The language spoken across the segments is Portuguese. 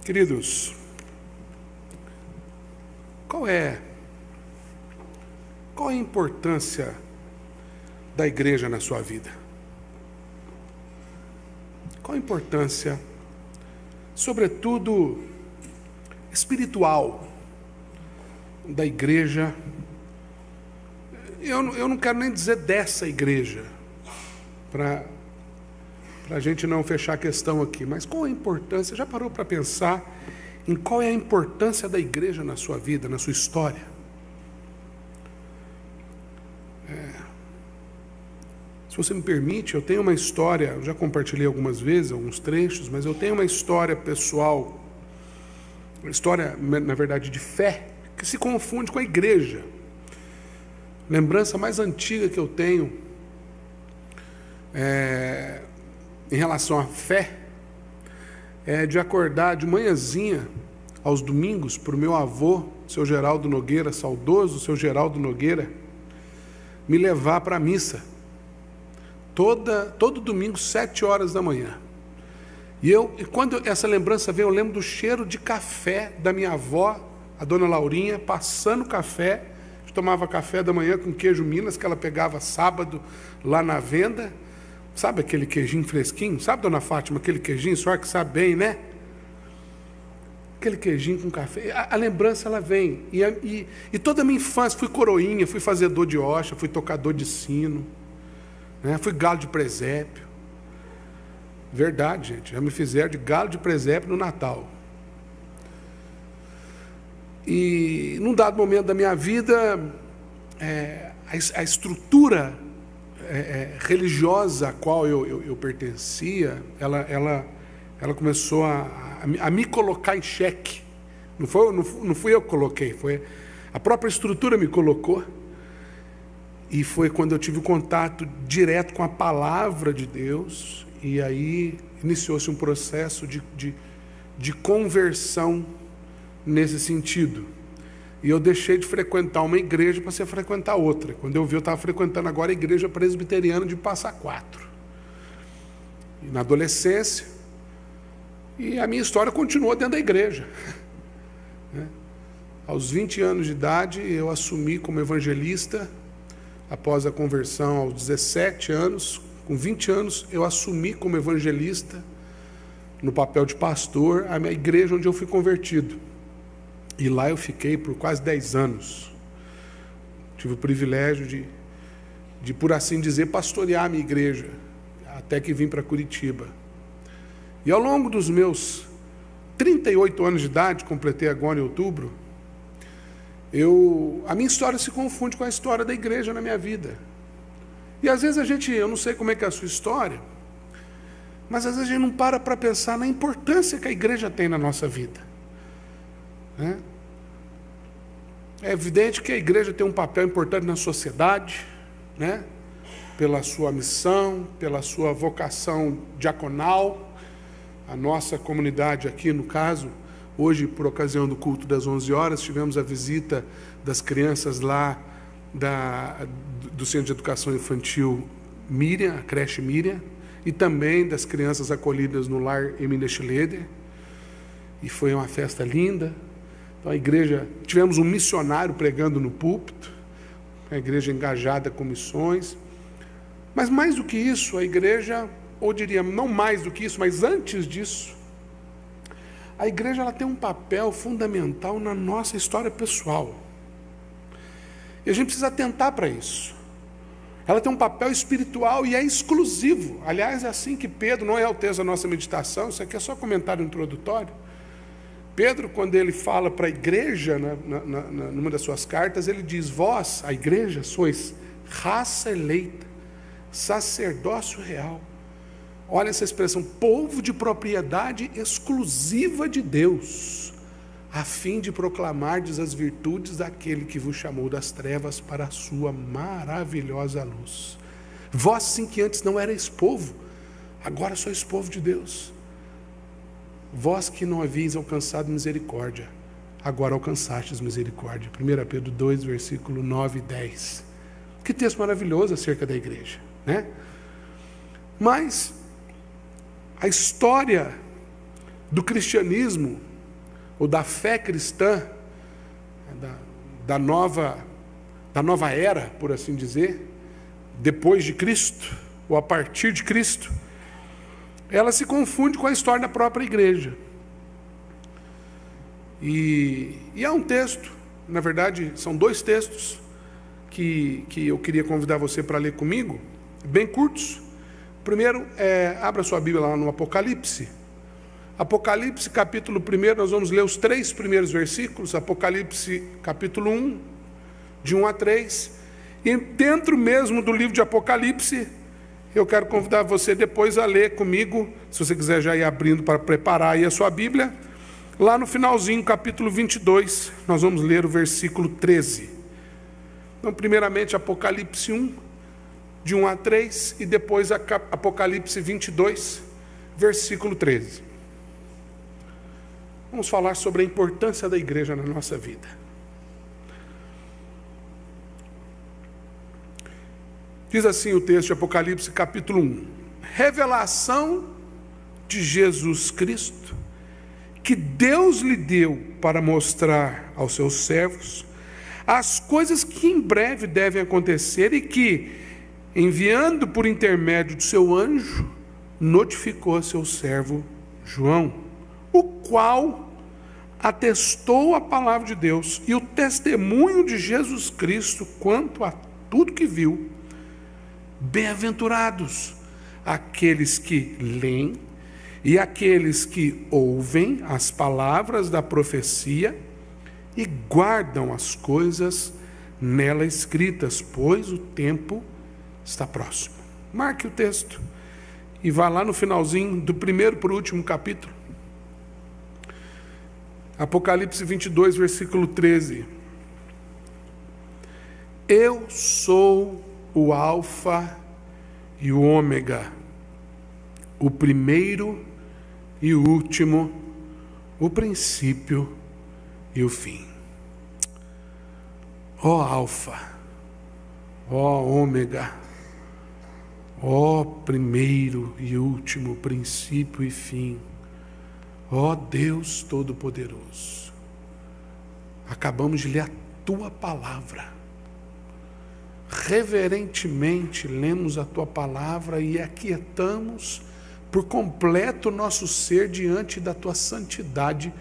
Queridos, qual é a importância da igreja na sua vida? Qual a importância, sobretudo espiritual, da igreja? Eu não quero nem dizer dessa igreja, para a gente não fechar a questão aqui, mas qual a importância? Já parou para pensar em qual é a importância da igreja na sua vida, na sua história? Se você me permite, eu tenho uma história, eu já compartilhei algumas vezes, alguns trechos, mas eu tenho uma história pessoal, uma história, na verdade, de fé, que se confunde com a igreja. Lembrança mais antiga que eu tenho em relação à fé é de acordar de manhãzinha aos domingos para o meu avô, seu Geraldo Nogueira, saudoso seu Geraldo Nogueira, me levar para a missa. Todo domingo, 7 horas da manhã. E quando essa lembrança vem, eu lembro do cheiro de café da minha avó, a dona Laurinha, passando café. A gente tomava café da manhã com queijo Minas, que ela pegava sábado lá na venda. Sabe aquele queijinho fresquinho? Sabe, dona Fátima, aquele queijinho, só que sabe bem, né? Aquele queijinho com café. A lembrança, ela vem. E toda a minha infância, fui coroinha, fui fazedor de hoxa, fui tocador de sino, né? Fui galo de presépio. Verdade, gente. Já me fizeram de galo de presépio no Natal. E num dado momento da minha vida, a estrutura religiosa a qual eu pertencia, ela começou a me colocar em xeque. Não fui eu que coloquei, foi a própria estrutura me colocou. E foi quando eu tive contato direto com a palavra de Deus, e aí iniciou-se um processo de conversão nesse sentido. E eu deixei de frequentar uma igreja para frequentar outra. Quando eu vi, eu estava frequentando agora a igreja presbiteriana de Passa Quatro. E na adolescência, e a minha história continuou dentro da igreja. Aos 20 anos de idade, eu assumi como evangelista. Após a conversão aos 17 anos, com 20 anos, eu assumi como evangelista, no papel de pastor, a minha igreja onde eu fui convertido. E lá eu fiquei por quase 10 anos. Tive o privilégio de, por assim dizer, pastorear a minha igreja, até que vim para Curitiba. E ao longo dos meus 38 anos de idade, completei agora em outubro, a minha história se confunde com a história da igreja na minha vida. E às vezes eu não sei como é que é a sua história, mas às vezes a gente não para pensar na importância que a igreja tem na nossa vida. É evidente que a igreja tem um papel importante na sociedade, né? Pela sua missão, pela sua vocação diaconal. A nossa comunidade aqui, no caso, hoje, por ocasião do culto das 11 horas, tivemos a visita das crianças lá do Centro de Educação Infantil Miriam, a creche Miriam, e também das crianças acolhidas no lar Emília Schleder. E foi uma festa linda. Então a igreja, tivemos um missionário pregando no púlpito, a igreja engajada com missões. Mas mais do que isso, a igreja, ou diria, não mais do que isso, mas antes disso, a igreja ela tem um papel fundamental na nossa história pessoal. E a gente precisa atentar para isso. Ela tem um papel espiritual e é exclusivo. Aliás, é assim que Pedro, não é o texto da nossa meditação, isso aqui é só comentário introdutório. Pedro, quando ele fala para a igreja, numa das suas cartas, ele diz: vós, a igreja, sois raça eleita, sacerdócio real. Olha essa expressão, povo de propriedade exclusiva de Deus, a fim de proclamardes as virtudes daquele que vos chamou das trevas para a sua maravilhosa luz. Vós sim que antes não erais povo, agora sois povo de Deus. Vós que não havíeis alcançado misericórdia, agora alcançastes misericórdia. 1 Pedro 2, versículo 9 e 10. Que texto maravilhoso acerca da igreja, né? Mas a história do cristianismo ou da fé cristã, da nova era, por assim dizer, depois de Cristo, ou a partir de Cristo, ela se confunde com a história da própria igreja. E há um texto, na verdade, são dois textos que eu queria convidar você para ler comigo, bem curtos. Primeiro, abra sua Bíblia lá no Apocalipse. Apocalipse, capítulo 1, nós vamos ler os 3 primeiros versículos. Apocalipse, capítulo 1, de 1 a 3. E dentro mesmo do livro de Apocalipse, eu quero convidar você depois a ler comigo, se você quiser já ir abrindo para preparar aí a sua Bíblia. Lá no finalzinho, capítulo 22, nós vamos ler o versículo 13. Então, primeiramente, Apocalipse 1, de 1 a 3, e depois Apocalipse 22, versículo 13. Vamos falar sobre a importância da igreja na nossa vida. Diz assim o texto de Apocalipse, capítulo 1. Revelação de Jesus Cristo, que Deus lhe deu para mostrar aos seus servos as coisas que em breve devem acontecer e que, enviando por intermédio do seu anjo, notificou a seu servo João, o qual atestou a palavra de Deus e o testemunho de Jesus Cristo quanto a tudo que viu. Bem-aventurados aqueles que leem e aqueles que ouvem as palavras da profecia e guardam as coisas nela escritas, pois o tempo está próximo. Marque o texto e vá lá no finalzinho do primeiro para o último capítulo. Apocalipse 22, versículo 13. Eu sou o Alfa e o Ômega, o primeiro e o último, o princípio e o fim. Ó Alfa, ó Ômega, ó primeiro e último, princípio e fim, ó Deus Todo-Poderoso, acabamos de ler a Tua Palavra. Reverentemente lemos a Tua Palavra e aquietamos por completo o nosso ser diante da Tua santidade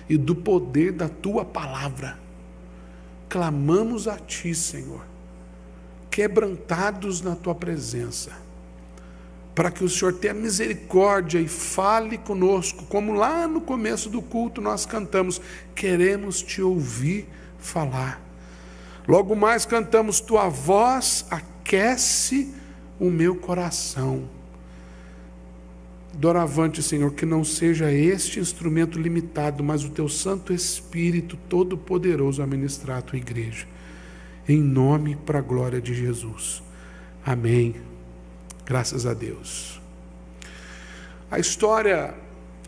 e do poder da Tua Palavra. Clamamos a Ti, Senhor, quebrantados na Tua presença, para que o Senhor tenha misericórdia e fale conosco, como lá no começo do culto nós cantamos, queremos Te ouvir falar. Logo mais cantamos, Tua voz aquece o meu coração. Doravante, Senhor, que não seja este instrumento limitado, mas o Teu Santo Espírito Todo-Poderoso a ministrar a Tua igreja. Em nome para a glória de Jesus. Amém. Graças a Deus. A história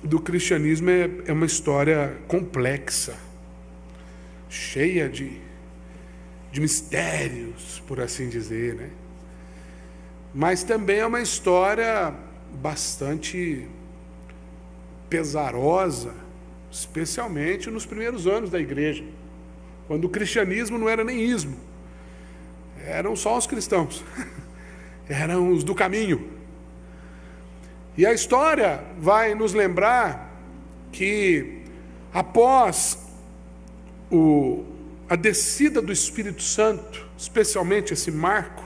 do cristianismo é uma história complexa, cheia de mistérios, por assim dizer, né? Mas também é uma história bastante pesarosa, especialmente nos primeiros anos da igreja, quando o cristianismo não era nem ismo, eram só os cristãos, eram os do caminho. E a história vai nos lembrar que após a descida do Espírito Santo, especialmente esse marco,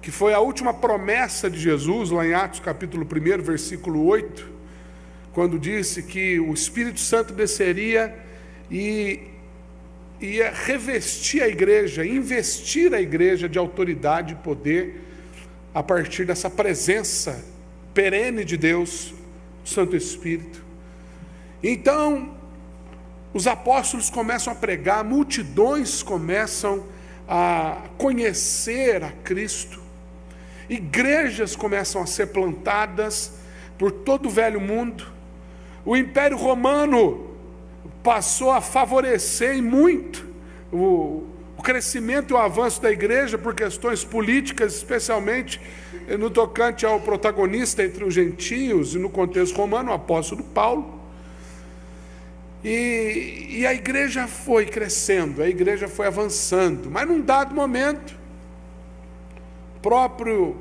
que foi a última promessa de Jesus, lá em Atos capítulo 1, versículo 8, quando disse que o Espírito Santo desceria e ia revestir a igreja, investir a igreja de autoridade e poder, a partir dessa presença perene de Deus, o Santo Espírito. Então, os apóstolos começam a pregar, multidões começam a conhecer a Cristo, igrejas começam a ser plantadas por todo o velho mundo, o Império Romano passou a favorecer muito o crescimento e o avanço da igreja por questões políticas, especialmente no tocante ao protagonista entre os gentios e no contexto romano, o apóstolo Paulo. E a igreja foi crescendo, a igreja foi avançando, mas num dado momento, o próprio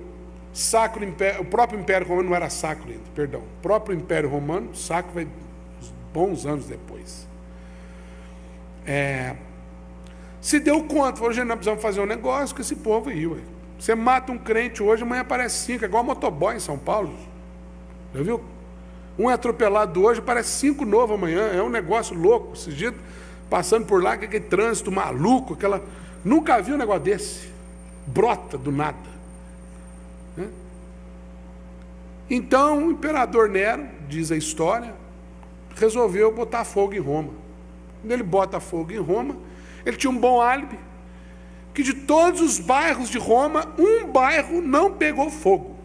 Império Romano não era sacro ainda, perdão, o próprio Império Romano, sacro vai bons anos depois, se deu conta, falou, gente, nós precisamos fazer um negócio com esse povo aí, ué. Você mata um crente hoje, amanhã aparece 5, é igual motoboy em São Paulo, já viu? Um é atropelado hoje, parece 5 novos amanhã, é um negócio louco, esses dias passando por lá, aquele trânsito maluco, nunca vi um negócio desse, brota do nada, né? Então o imperador Nero, diz a história, resolveu botar fogo em Roma. Quando ele bota fogo em Roma, ele tinha um bom álibi, que de todos os bairros de Roma, um bairro não pegou fogo.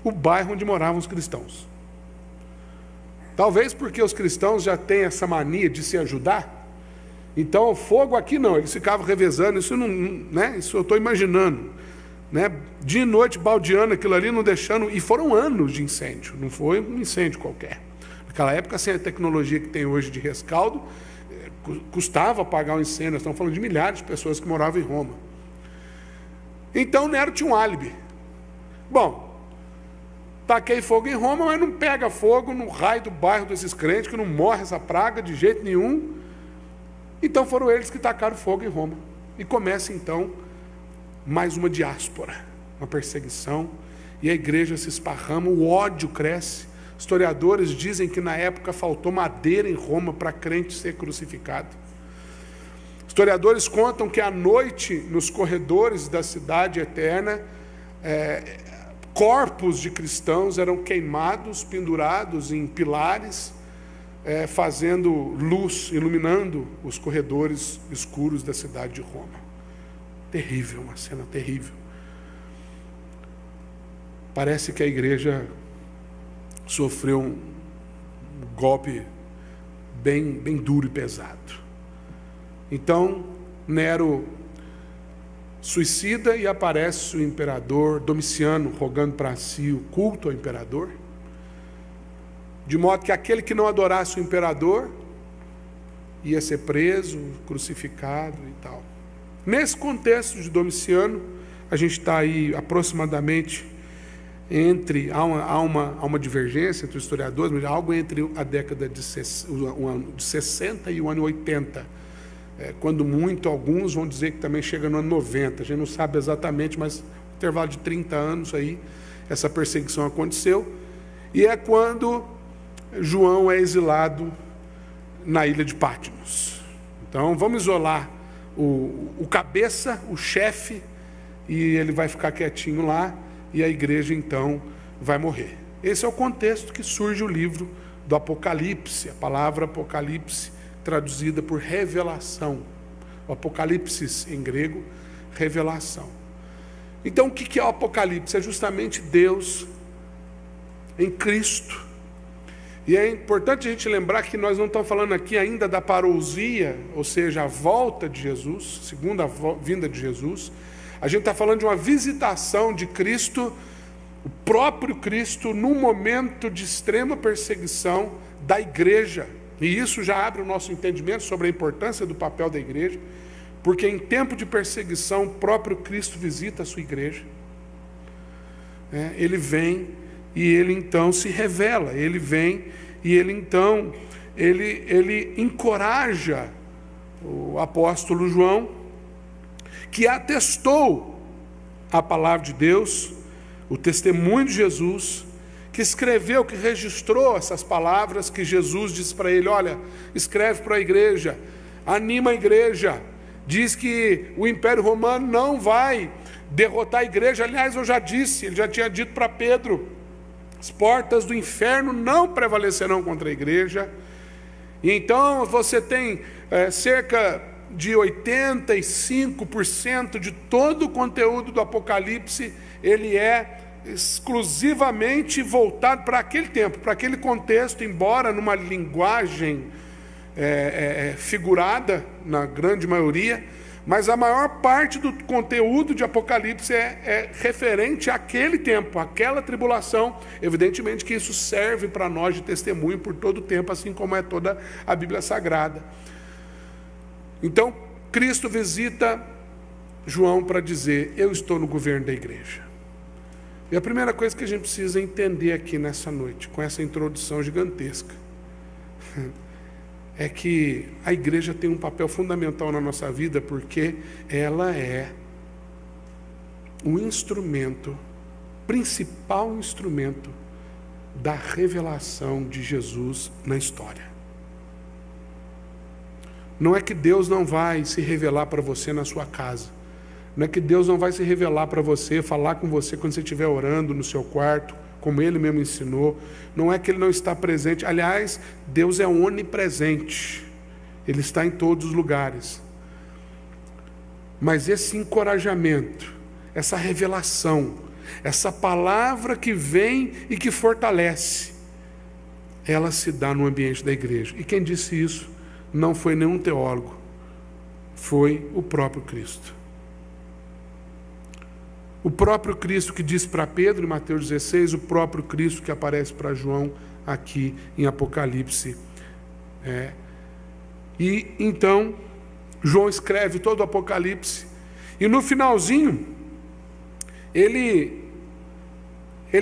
O bairro onde moravam os cristãos. Talvez porque os cristãos já têm essa mania de se ajudar. Então, o fogo aqui não, eles ficavam revezando, isso não, né? Isso eu estou imaginando, né? Dia e noite baldeando aquilo ali, não deixando, e foram anos de incêndio, não foi um incêndio qualquer. Naquela época, sem a tecnologia que tem hoje de rescaldo, custava apagar um incêndio. Nós estamos falando de milhares de pessoas que moravam em Roma. Então Nero tinha um álibi. Bom, taquei fogo em Roma, mas não pega fogo no raio do bairro desses crentes, que não morre essa praga de jeito nenhum. Então foram eles que tacaram fogo em Roma. E começa então mais uma diáspora, uma perseguição, e a igreja se esparrama, o ódio cresce. Historiadores dizem que na época faltou madeira em Roma para crente ser crucificado. Historiadores contam que à noite, nos corredores da cidade eterna, corpos de cristãos eram queimados, pendurados em pilares, fazendo luz, iluminando os corredores escuros da cidade de Roma. Terrível, uma cena terrível. Parece que a igreja sofreu um golpe bem duro e pesado. Então, Nero suicida e aparece o imperador Domiciano rogando para si o culto ao imperador, de modo que aquele que não adorasse o imperador ia ser preso, crucificado e tal. Nesse contexto de Domiciano, a gente está aí aproximadamente há uma divergência entre os historiadores, mas algo entre a década de 60 e o ano 80. Quando muito, alguns vão dizer que também chega no ano 90. A gente não sabe exatamente, mas no intervalo de 30 anos aí, essa perseguição aconteceu. E é quando João é exilado na ilha de Patmos. Então, vamos isolar o cabeça, o chefe, e ele vai ficar quietinho lá, e a igreja então vai morrer. Esse é o contexto que surge o livro do Apocalipse, a palavra Apocalipse traduzida por revelação. O Apocalipse em grego, revelação. Então o que é o Apocalipse? É justamente Deus em Cristo. E é importante a gente lembrar que nós não estamos falando aqui ainda da parousia, ou seja, a volta de Jesus, segunda vinda de Jesus. A gente está falando de uma visitação de Cristo, o próprio Cristo, num momento de extrema perseguição da igreja. E isso já abre o nosso entendimento sobre a importância do papel da igreja, porque em tempo de perseguição, o próprio Cristo visita a sua igreja. Ele vem e ele então se revela, ele vem e ele então, ele encoraja o apóstolo João, que atestou a palavra de Deus, o testemunho de Jesus, que escreveu, que registrou essas palavras que Jesus disse para ele: olha, escreve para a igreja, anima a igreja, diz que o Império Romano não vai derrotar a igreja. Aliás, eu já disse, ele já tinha dito para Pedro, as portas do inferno não prevalecerão contra a igreja. E então você tem cerca de 85% de todo o conteúdo do Apocalipse, ele é exclusivamente voltado para aquele tempo, para aquele contexto, embora numa linguagem figurada, na grande maioria, Mas a maior parte do conteúdo de Apocalipse é referente àquele tempo, àquela tribulação. Evidentemente que isso serve para nós de testemunho por todo o tempo, assim como é toda a Bíblia Sagrada. Então, Cristo visita João para dizer: eu estou no governo da igreja. E a primeira coisa que a gente precisa entender aqui nessa noite, com essa introdução gigantesca, é que a igreja tem um papel fundamental na nossa vida, porque ela é o instrumento, principal instrumento da revelação de Jesus na história. Não é que Deus não vai se revelar para você na sua casa. Não é que Deus não vai se revelar para você, falar com você quando você estiver orando no seu quarto, como Ele mesmo ensinou. Não é que Ele não está presente. Aliás, Deus é onipresente. Ele está em todos os lugares. Mas esse encorajamento, essa revelação, essa palavra que vem e que fortalece, ela se dá no ambiente da igreja. E quem disse isso não foi nenhum teólogo, foi o próprio Cristo. O próprio Cristo que disse para Pedro em Mateus 16, o próprio Cristo que aparece para João aqui em Apocalipse. E então, João escreve todo o Apocalipse, e no finalzinho, ele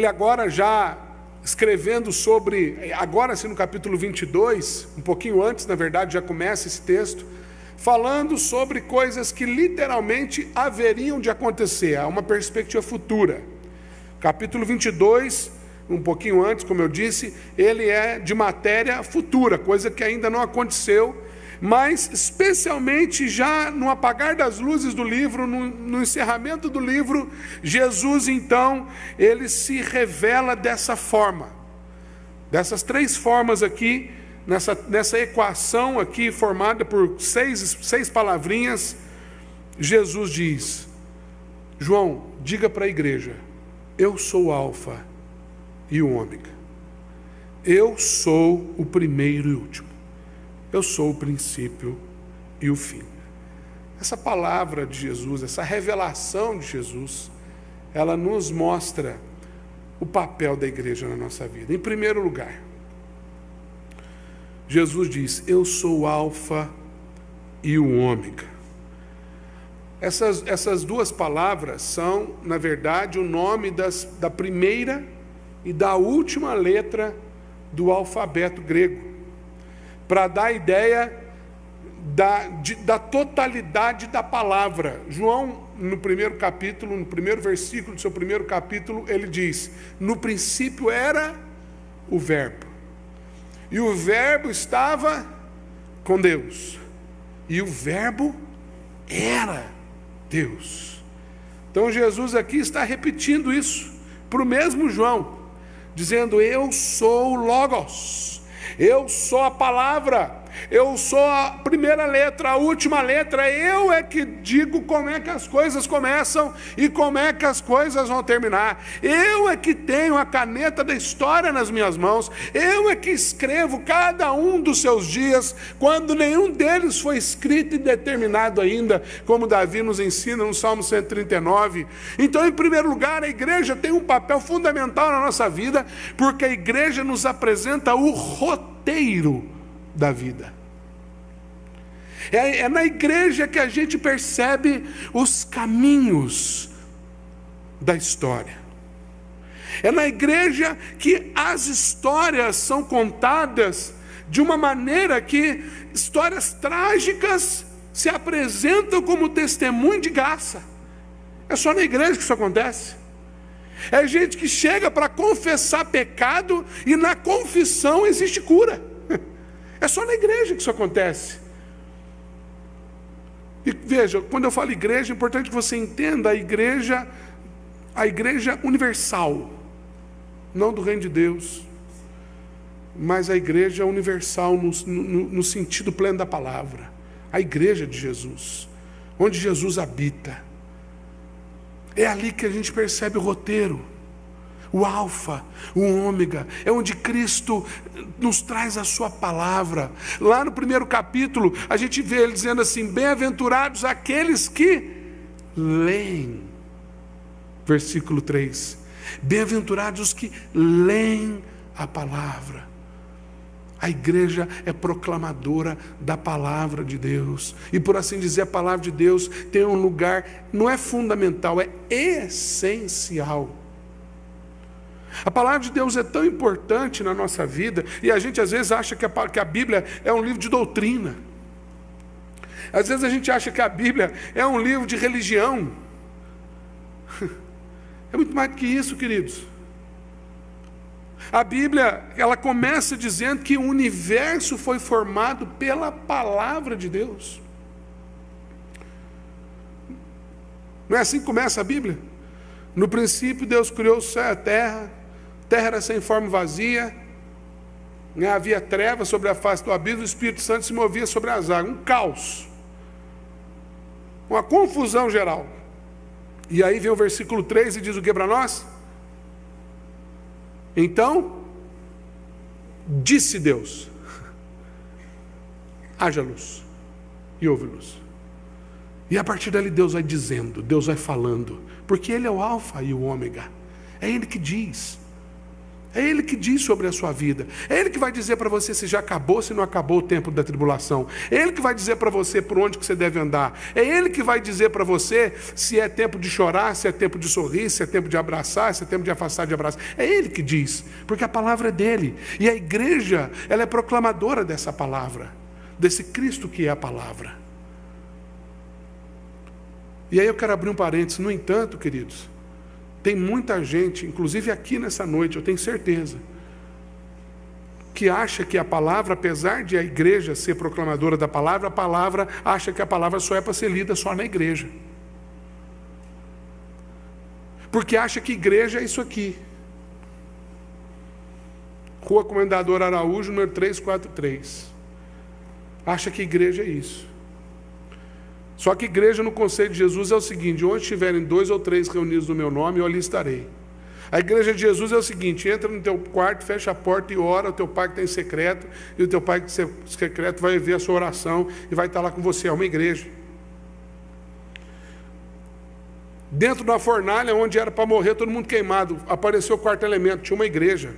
agora já escrevendo sobre, agora sim no capítulo 22, um pouquinho antes, na verdade, já começa esse texto, falando sobre coisas que literalmente haveriam de acontecer, há uma perspectiva futura. Capítulo 22, um pouquinho antes, como eu disse, ele é de matéria futura, coisa que ainda não aconteceu, mas especialmente já no apagar das luzes do livro, no encerramento do livro, Jesus então, ele se revela dessa forma, dessas três formas aqui, nessa equação aqui, formada por seis palavrinhas. Jesus diz: João, diga para a igreja, eu sou o Alfa e o Ômega, eu sou o primeiro e último, eu sou o princípio e o fim. Essa palavra de Jesus, essa revelação de Jesus, ela nos mostra o papel da igreja na nossa vida. Em primeiro lugar, Jesus diz: eu sou o Alfa e o Ômega. Essas duas palavras são, na verdade, o nome da primeira e da última letra do alfabeto grego, para dar a ideia da totalidade da palavra. João, no primeiro capítulo, no primeiro versículo do seu primeiro capítulo, ele diz: no princípio era o Verbo, e o Verbo estava com Deus, e o Verbo era Deus. Então Jesus aqui está repetindo isso para o mesmo João, dizendo: eu sou o Logos, eu sou a palavra, eu sou a primeira letra, a última letra, eu é que digo como é que as coisas começam e como é que as coisas vão terminar. Eu é que tenho a caneta da história nas minhas mãos, eu é que escrevo cada um dos seus dias, quando nenhum deles foi escrito e determinado ainda, como Davi nos ensina no Salmo 139. Então, em primeiro lugar, a igreja tem um papel fundamental na nossa vida, porque a igreja nos apresenta o roteiro da vida. É na igreja que a gente percebe os caminhos da história. É na igreja que as histórias são contadas de uma maneira que histórias trágicas se apresentam como testemunho de graça. É só na igreja que isso acontece. É gente que chega para confessar pecado e na confissão existe cura. É só na igreja que isso acontece. E veja, quando eu falo igreja, é importante que você entenda a igreja universal, não do reino de Deus, mas a igreja universal no sentido pleno da palavra, a igreja de Jesus, onde Jesus habita. É ali que a gente percebe o roteiro. o alfa, o ômega, é onde Cristo nos traz a sua palavra. Lá no primeiro capítulo, a gente vê ele dizendo assim: bem-aventurados aqueles que leem. Versículo 3, bem-aventurados os que leem a palavra. A igreja é proclamadora da palavra de Deus. E por assim dizer, a palavra de Deus tem um lugar, não é fundamental, é essencial. A palavra de Deus é tão importante na nossa vida, e a gente às vezes acha que a Bíblia é um livro de doutrina. Às vezes a gente acha que a Bíblia é um livro de religião. É muito mais do que isso, queridos. A Bíblia, ela começa dizendo que o universo foi formado pela palavra de Deus. Não é assim que começa a Bíblia? No princípio Deus criou o céu e a terra era sem forma e vazia, havia trevas sobre a face do abismo, o Espírito Santo se movia sobre as águas, um caos, uma confusão geral. E aí vem o versículo 3 e diz o que para nós? Então, disse Deus: haja luz, e houve luz. E a partir dali Deus vai dizendo, Deus vai falando, porque Ele é o alfa e o ômega, é Ele que diz. É Ele que diz sobre a sua vida. É Ele que vai dizer para você se já acabou, se não acabou o tempo da tribulação. É Ele que vai dizer para você por onde que você deve andar. É Ele que vai dizer para você se é tempo de chorar, se é tempo de sorrir, se é tempo de abraçar, se é tempo de afastar de abraçar. É Ele que diz, porque a palavra é dele. E a igreja, ela é proclamadora dessa palavra, desse Cristo que é a palavra. E aí eu quero abrir um parênteses. No entanto, queridos, tem muita gente, inclusive aqui nessa noite, eu tenho certeza, que acha que a palavra, apesar de a igreja ser proclamadora da palavra, a palavra acha que a palavra só é para ser lida só na igreja. Porque acha que igreja é isso aqui. Rua Comendador Araújo, número 343. Acha que igreja é isso. Só que igreja no conceito de Jesus é o seguinte: onde estiverem 2 ou 3 reunidos no meu nome, eu ali estarei. A igreja de Jesus é o seguinte: entra no teu quarto, fecha a porta e ora, o teu pai que está em secreto, e o teu pai que está em secreto vai ver a sua oração e vai estar lá com você. É uma igreja. Dentro da fornalha, onde era para morrer todo mundo queimado, apareceu o quarto elemento, tinha uma igreja.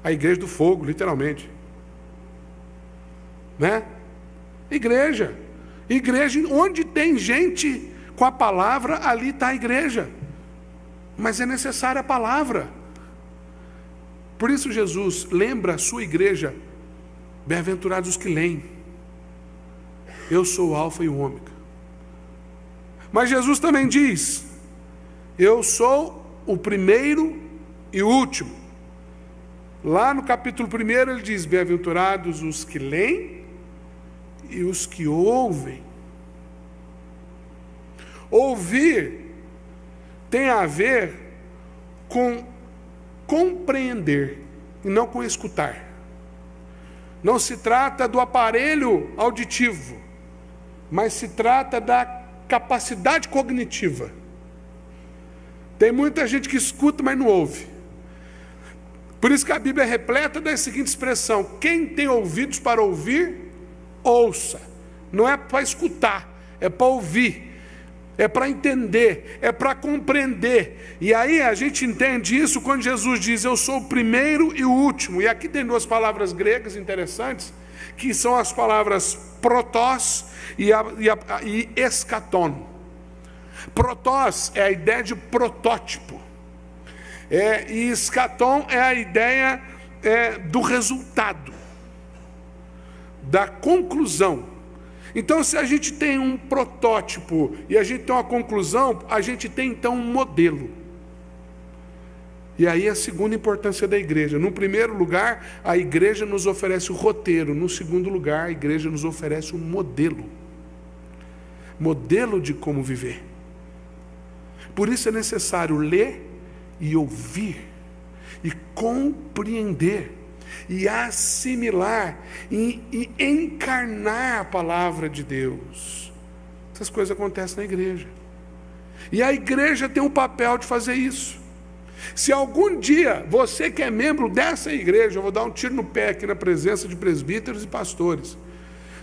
A igreja do fogo, literalmente. Né? Igreja. Igreja, onde tem gente com a palavra, ali está a igreja. Mas é necessária a palavra. Por isso Jesus lembra a sua igreja: bem-aventurados os que leem. Eu sou o alfa e o ômega. Mas Jesus também diz: eu sou o primeiro e o último. Lá no capítulo 1 ele diz: bem-aventurados os que leem e os que ouvem. Ouvir tem a ver com compreender e não com escutar. Não se trata do aparelho auditivo, mas se trata da capacidade cognitiva. Tem muita gente que escuta, mas não ouve. Por isso que a Bíblia é repleta da seguinte expressão: quem tem ouvidos para ouvir, ouça. Não é para escutar, é para ouvir, é para entender, é para compreender. E aí a gente entende isso quando Jesus diz: eu sou o primeiro e o último. E aqui tem 2 palavras gregas interessantes, que são as palavras protós e eschaton. Protós é a ideia de protótipo, e eschaton é a ideia do resultado, da conclusão. Então, se a gente tem um protótipo e a gente tem uma conclusão, a gente tem então um modelo. E aí a segunda importância da igreja: no primeiro lugar, a igreja nos oferece o roteiro; no segundo lugar, a igreja nos oferece um modelo de como viver. Por isso é necessário ler e ouvir e compreender e assimilar e encarnar a palavra de Deus. Essas coisas acontecem na igreja. E a igreja tem um papel de fazer isso. Se algum dia você que é membro dessa igreja, eu vou dar um tiro no pé aqui na presença de presbíteros e pastores,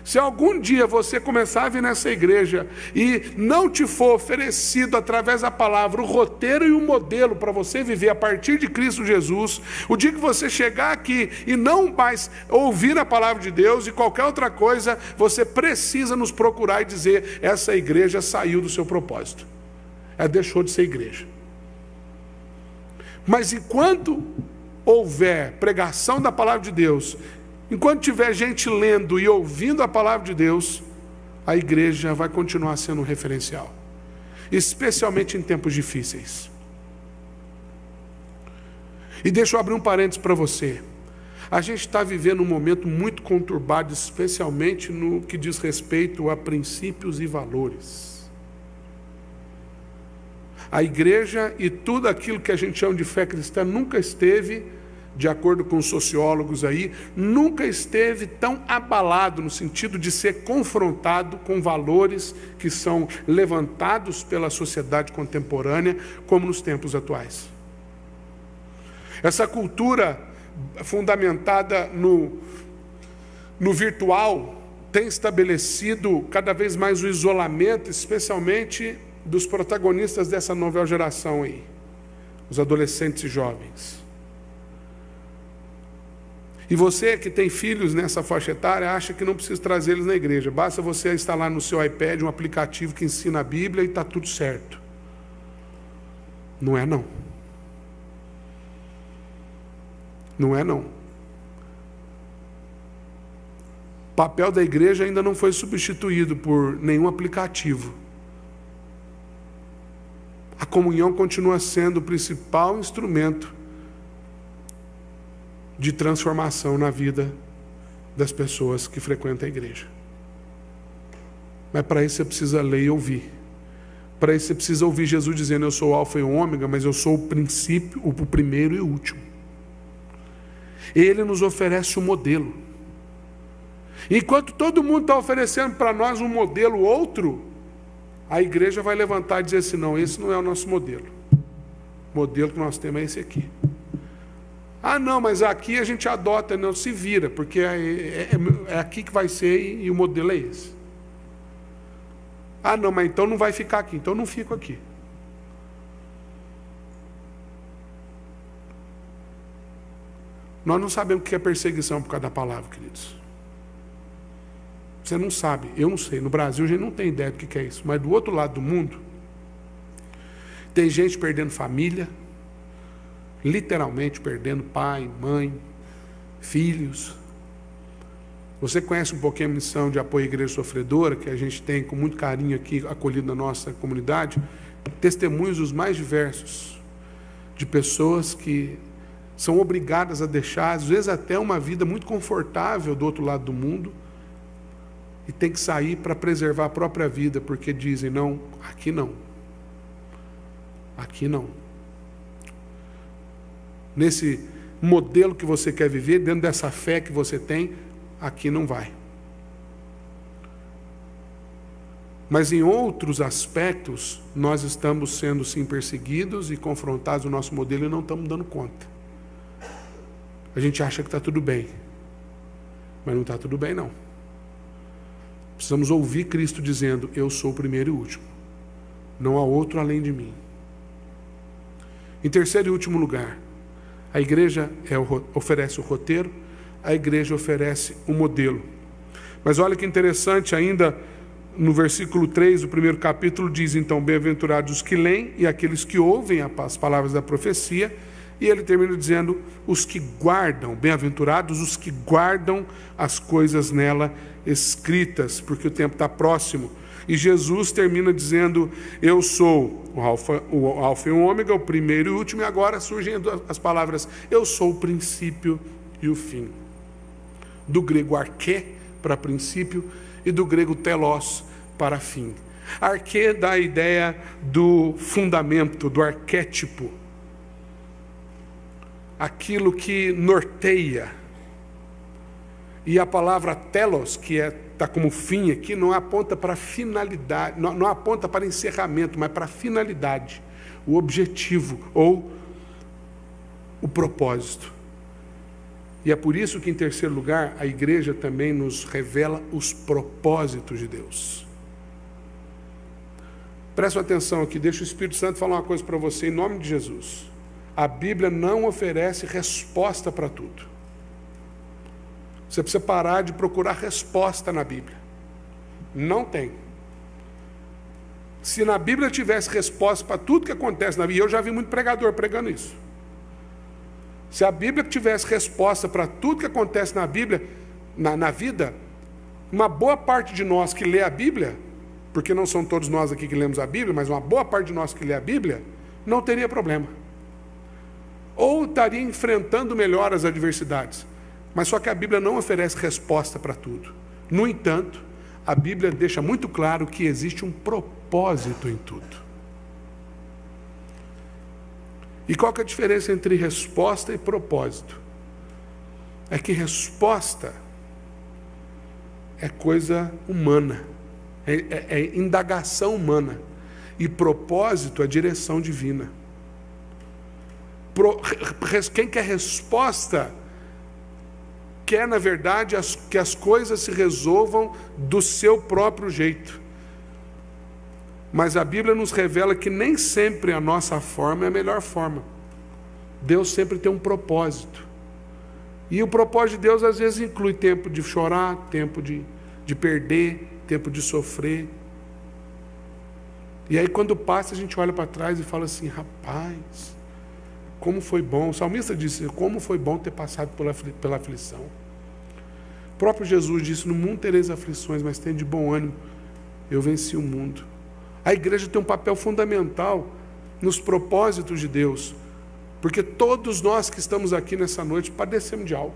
se algum dia você começar a vir nessa igreja e não te for oferecido através da palavra o roteiro e o modelo para você viver a partir de Cristo Jesus, o dia que você chegar aqui e não mais ouvir a palavra de Deus e qualquer outra coisa, você precisa nos procurar e dizer: essa igreja saiu do seu propósito, ela deixou de ser igreja. Mas enquanto houver pregação da palavra de Deus, enquanto tiver gente lendo e ouvindo a palavra de Deus, a igreja vai continuar sendo um referencial, especialmente em tempos difíceis. E deixa eu abrir um parênteses para você. A gente está vivendo um momento muito conturbado, especialmente no que diz respeito a princípios e valores. A igreja e tudo aquilo que a gente chama de fé cristã nunca esteve, de acordo com os sociólogos aí, nunca esteve tão abalado no sentido de ser confrontado com valores que são levantados pela sociedade contemporânea como nos tempos atuais. Essa cultura fundamentada no virtual tem estabelecido cada vez mais o isolamento, especialmente dos protagonistas dessa nova geração aí, os adolescentes e jovens. E você que tem filhos nessa faixa etária, acha que não precisa trazer eles na igreja, basta você instalar no seu iPad um aplicativo que ensina a Bíblia e está tudo certo. Não é não. Não é não. O papel da igreja ainda não foi substituído por nenhum aplicativo. A comunhão continua sendo o principal instrumento de transformação na vida das pessoas que frequentam a igreja. Mas para isso você precisa ler e ouvir. Para isso você precisa ouvir Jesus dizendo: eu sou o alfa e o ômega, mas eu sou o princípio, o primeiro e o último. Ele nos oferece um modelo. Enquanto todo mundo está oferecendo para nós um modelo outro, a igreja vai levantar e dizer assim: não, esse não é o nosso modelo. O modelo que nós temos é esse aqui. Ah, não, mas aqui a gente adota, não, se vira, porque é aqui que vai ser e o modelo é esse. Ah, não, mas então não vai ficar aqui, então não fico aqui. Nós não sabemos o que é perseguição por causa da palavra, queridos. Você não sabe, eu não sei. No Brasil a gente não tem ideia do que é isso. Mas do outro lado do mundo, tem gente perdendo família, literalmente perdendo pai, mãe, filhos. Você conhece um pouquinho a missão de apoio à igreja sofredora, que a gente tem com muito carinho aqui acolhido na nossa comunidade? Testemunhos os mais diversos, de pessoas que são obrigadas a deixar, às vezes até uma vida muito confortável do outro lado do mundo, e tem que sair para preservar a própria vida, porque dizem: não, aqui não. Aqui não. Nesse modelo que você quer viver, dentro dessa fé que você tem, aqui não vai. Mas em outros aspectos, nós estamos sendo sim perseguidos e confrontados no nosso modelo e não estamos dando conta. A gente acha que está tudo bem, mas não está tudo bem não. Precisamos ouvir Cristo dizendo: eu sou o primeiro e o último, não há outro além de mim. Em terceiro e último lugar, a igreja oferece o roteiro, a igreja oferece o modelo. Mas olha que interessante, ainda no versículo 3 do primeiro capítulo diz: então, bem-aventurados os que leem e aqueles que ouvem as palavras da profecia. E ele termina dizendo: os que guardam, bem-aventurados os que guardam as coisas nela escritas, porque o tempo está próximo. E Jesus termina dizendo: eu sou o alfa e o ômega, o primeiro e o último. E agora surgem as palavras: eu sou o princípio e o fim. Do grego arquê, para princípio, e do grego telos, para fim. Arquê dá a ideia do fundamento, do arquétipo, aquilo que norteia. E a palavra telos, que está como fim aqui, não aponta para finalidade, não aponta para encerramento, mas para finalidade, o objetivo, ou o propósito. E é por isso que, em terceiro lugar, a igreja também nos revela os propósitos de Deus. Presta atenção aqui, deixa o Espírito Santo falar uma coisa para você, em nome de Jesus. A Bíblia não oferece resposta para tudo. Você precisa parar de procurar resposta na Bíblia. Não tem. Se na Bíblia tivesse resposta para tudo que acontece na vida, e eu já vi muito pregador pregando isso. Se a Bíblia tivesse resposta para tudo que acontece na Bíblia, na vida, uma boa parte de nós que lê a Bíblia, porque não são todos nós aqui que lemos a Bíblia, mas uma boa parte de nós que lê a Bíblia, não teria problema. Ou estaria enfrentando melhor as adversidades. Mas só que a Bíblia não oferece resposta para tudo. No entanto, a Bíblia deixa muito claro que existe um propósito em tudo. E qual que é a diferença entre resposta e propósito? É que resposta é coisa humana, é indagação humana. E propósito é direção divina. Quem quer resposta quer, na verdade, que as coisas se resolvam do seu próprio jeito. Mas a Bíblia nos revela que nem sempre a nossa forma é a melhor forma. Deus sempre tem um propósito. E o propósito de Deus às vezes inclui tempo de chorar, tempo de perder, tempo de sofrer. E aí quando passa a gente olha para trás e fala assim, rapaz, como foi bom. O salmista disse, como foi bom ter passado pela aflição. O próprio Jesus disse, no mundo tereis aflições, mas tenha de bom ânimo, eu venci o mundo. A igreja tem um papel fundamental nos propósitos de Deus, porque todos nós que estamos aqui nessa noite padecemos de algo.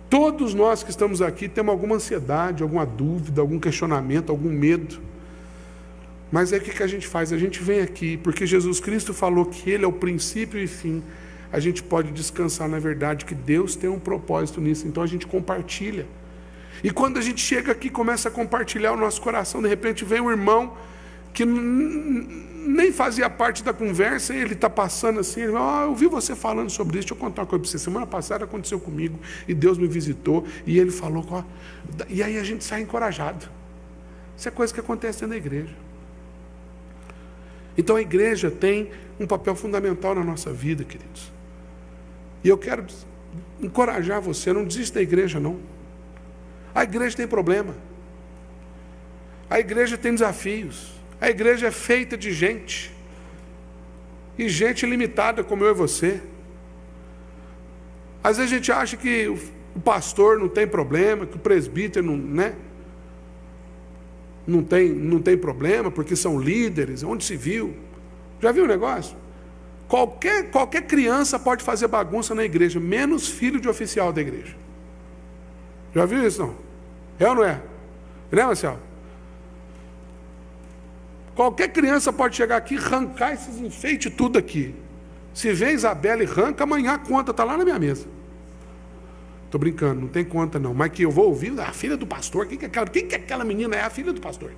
Todos nós que estamos aqui temos alguma ansiedade, alguma dúvida, algum questionamento, algum medo. Mas aí o que a gente faz? A gente vem aqui, porque Jesus Cristo falou que Ele é o princípio e fim. A gente pode descansar na verdade que Deus tem um propósito nisso, então a gente compartilha. E quando a gente chega aqui e começa a compartilhar o nosso coração, de repente vem um irmão que nem fazia parte da conversa, e ele está passando assim, ele fala, eu ouvi você falando sobre isso, deixa eu contar uma coisa para você. Semana passada aconteceu comigo, e Deus me visitou, e ele falou, e aí a gente sai encorajado. Isso é coisa que acontece dentro da igreja. Então a igreja tem um papel fundamental na nossa vida, queridos. E eu quero encorajar você, não desista da igreja não. A igreja tem problema. A igreja tem desafios. A igreja é feita de gente. E gente limitada como eu e você. Às vezes a gente acha que o pastor não tem problema, que o presbítero não tem problema, porque são líderes, onde se viu. Já viu o negócio? Qualquer criança pode fazer bagunça na igreja, menos filho de oficial da igreja. Já viu isso, não? É ou não é? Né, Marcelo? Qualquer criança pode chegar aqui e arrancar esses enfeites tudo aqui. Se vem Isabela e arranca, amanhã a conta está lá na minha mesa. Estou brincando, não tem conta não. Mas que eu vou ouvir, a filha do pastor, quem que é aquela menina? É a filha do pastor.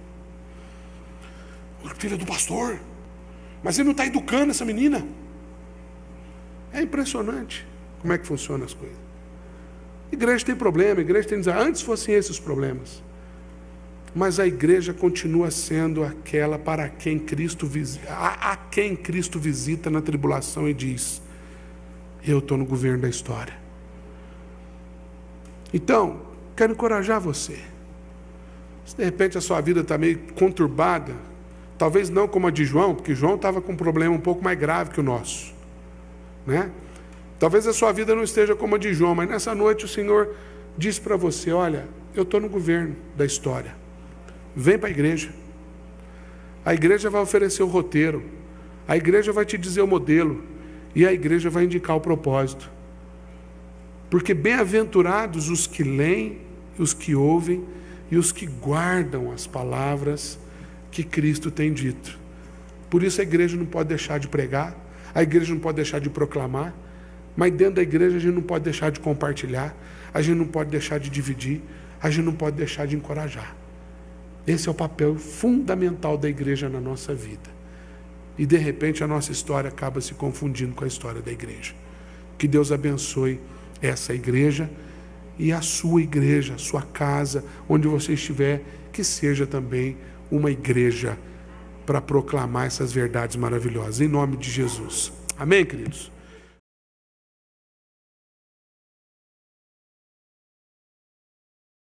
A filha do pastor? Mas ele não está educando essa menina. É impressionante como é que funcionam as coisas. A igreja tem problema, a igreja tem desafio. Antes fossem esses os problemas. Mas a igreja continua sendo aquela para quem Cristo visita, a quem Cristo visita na tribulação e diz, eu estou no governo da história. Então, quero encorajar você. Se de repente a sua vida está meio conturbada, talvez não como a de João, porque João estava com um problema um pouco mais grave que o nosso, né? Talvez a sua vida não esteja como a de João, mas nessa noite o Senhor diz para você, olha, eu estou no governo da história. Vem para a igreja. A igreja vai oferecer o roteiro. A igreja vai te dizer o modelo. E a igreja vai indicar o propósito. Porque bem-aventurados os que leem, os que ouvem e os que guardam as palavras que Cristo tem dito. Por isso a igreja não pode deixar de pregar, a igreja não pode deixar de proclamar, mas dentro da igreja a gente não pode deixar de compartilhar, a gente não pode deixar de dividir, a gente não pode deixar de encorajar. Esse é o papel fundamental da igreja na nossa vida. e de repente a nossa história acaba se confundindo com a história da igreja. Que Deus abençoe essa igreja e a sua casa, onde você estiver, que seja também uma igreja para proclamar essas verdades maravilhosas, em nome de Jesus. Amém, queridos?